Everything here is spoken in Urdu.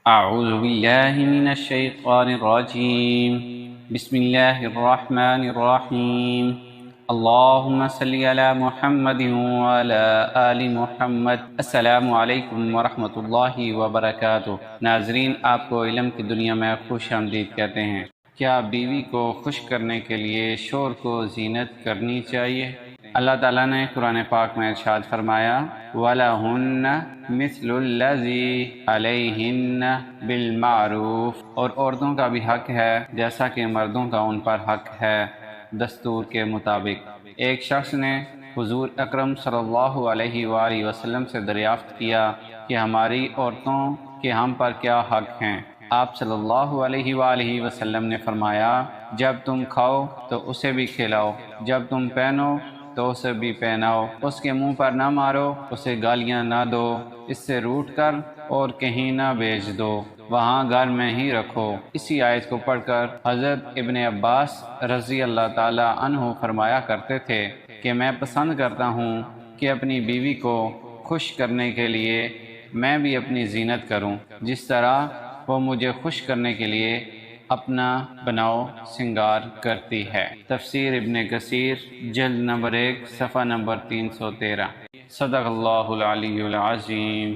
أعوذ بالله من الشيطان الرجيم بسم الله الرحمن الرحيم اللهم صل على محمد وعلى آل محمد السلام علیکم ورحمۃ اللہ وبرکاتہ۔ ناظرین، آپ کو علم کی دنیا میں خوش آمدید کہتے ہیں۔ کیا بیوی کو خوش کرنے کے لیے شوہر کو زینت کرنی چاہیے؟ اللہ تعالیٰ نے قرآن پاک میں ارشاد فرمایا وَلَهُنَّ مِثْلُ الَّذِي عَلَيْهِنَّ بِالْمَعْرُوفِ، اور عورتوں کا بھی حق ہے جیسا کہ مردوں کا ان پر حق ہے دستور کے مطابق۔ ایک شخص نے حضور اکرم صلی اللہ علیہ وآلہ وسلم سے دریافت کیا کہ ہماری عورتوں کے ہم پر کیا حق ہیں۔ آپ صلی اللہ علیہ وآلہ وسلم نے فرمایا جب تم کھاؤ تو اسے بھی کھلاؤ، جب تم پہنو تو اسے بھی پہناؤ، اس کے منہ پر نہ مارو، اسے گالیاں نہ دو، اس سے روٹ کر اور کہیں نہ بھیج دو، وہاں گھر میں ہی رکھو۔ اسی آیت کو پڑھ کر حضرت ابن عباس رضی اللہ تعالی عنہ فرمایا کرتے تھے کہ میں پسند کرتا ہوں کہ اپنی بیوی کو خوش کرنے کے لیے میں بھی اپنی زینت کروں، جس طرح وہ مجھے خوش کرنے کے لیے اپنا بناؤ سنگار کرتی ہے۔ تفسیر ابن کثیر جلد نمبر 1 صفحہ نمبر 313۔ صدق اللہ العلی العظیم۔